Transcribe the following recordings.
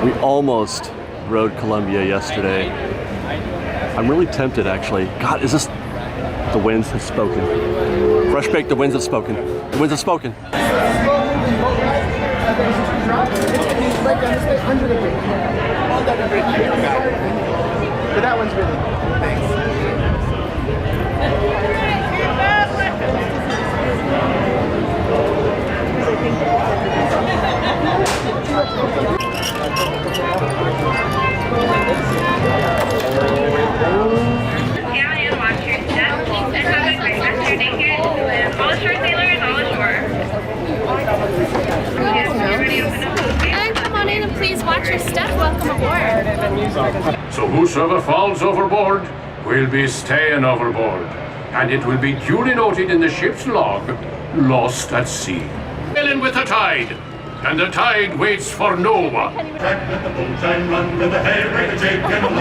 We almost rode Columbia yesterday. I'm really tempted, actually. God, is this... The winds have spoken. Fresh baked, the winds have spoken. The winds have spoken. But that one's really good. Thanks. And come on in and please watch your step. Welcome aboard. So whosoever falls overboard will be staying overboard, and it will be duly noted in the ship's log, lost at sea. Sailing with the tide, and the tide waits for no one. That's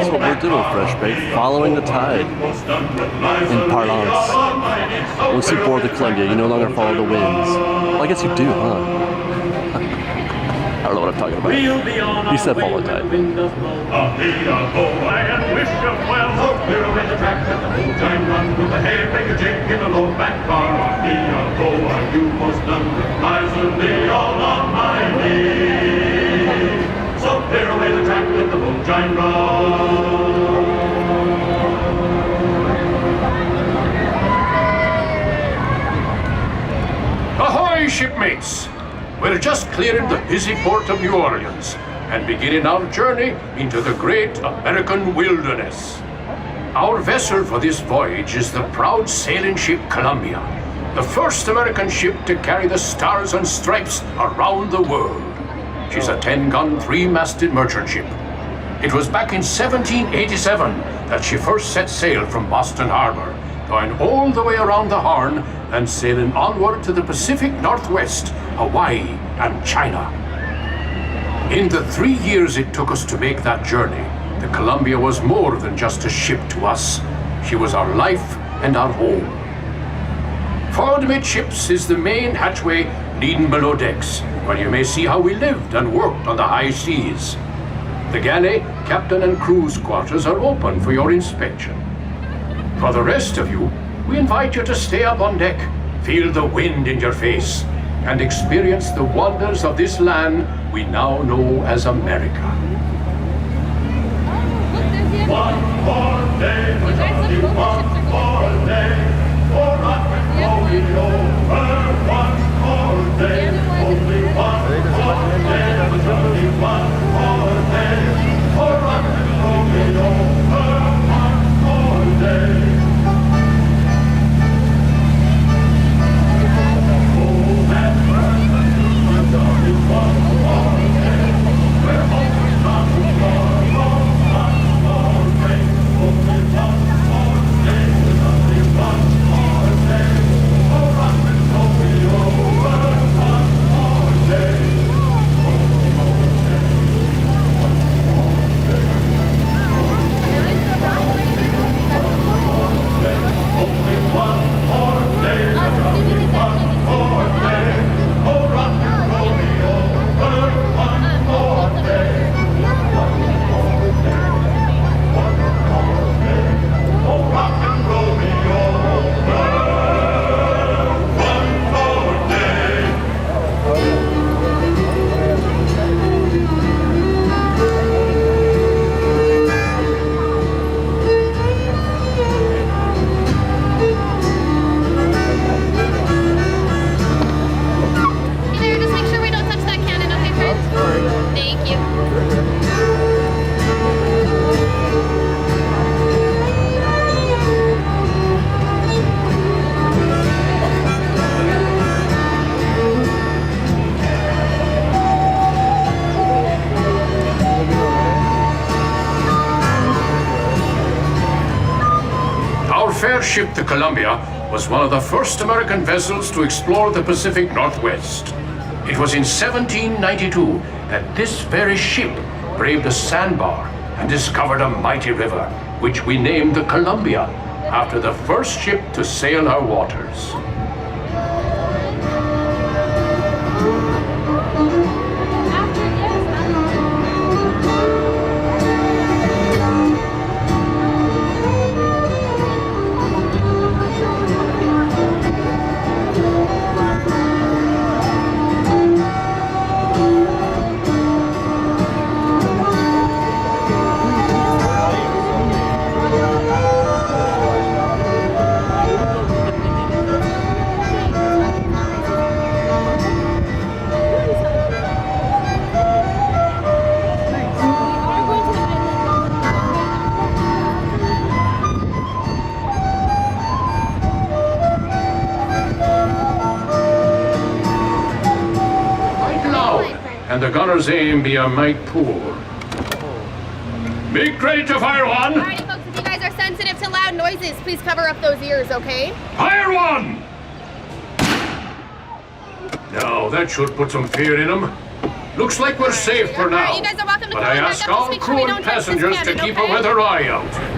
what we're doing, Fresh Baked, following the tide. In parlance. Once you board the Columbia, you no longer follow the winds. Well, I guess you do, huh? I don't know what I'm talking about. He said follow the tide. So clear away the track, let the moonshine run. Ahoy, shipmates! We're just clearing the busy port of New Orleans and beginning our journey into the great American wilderness. Our vessel for this voyage is the proud sailing ship Columbia, the first American ship to carry the stars and stripes around the world. She's a 10-gun, 3-masted merchant ship. It was back in 1787 that she first set sail from Boston Harbor, going all the way around the Horn and sailing onward to the Pacific Northwest, Hawaii, and China. In the 3 years it took us to make that journey, the Columbia was more than just a ship to us. She was our life and our home. Forward amidships is the main hatchway leading below decks, where you may see how we lived and worked on the high seas. The galley, captain and crew's quarters are open for your inspection. For the rest of you, we invite you to stay up on deck, feel the wind in your face, and experience the wonders of this land we now know as America. One more day, one more day, for rock and rolling over. One more day, only one more day, only one more day, for rock and rolling over. One more day. Oh, that burns only one more day. We're always on the floor. One more day, only one more day, only one more day, for rock and rolling over. One more day, only one more day, only one more day, for rock and rolling over. One more day, one more day, one more day, for rock and rolling over. One more day. Hey there, just make sure we don't touch that cannon, okay, friend? Thank you. Our fair ship, the Columbia, was one of the first American vessels to explore the Pacific Northwest. It was in 1792 that this very ship braved a sandbar and discovered a mighty river, which we named the Columbia, after the first ship to sail our waters. and the gunner's aim be a mite poor. Make ready to fire one! Alrighty, folks, if you guys are sensitive to loud noises, please cover up those ears, okay? Fire one! Now, that should put some fear in them. Looks like we're safe for now. Alright, you guys are welcome to But come I back ask up. Just all make sure crew we and don't touch this passengers to cannon, keep okay? a weather eye out.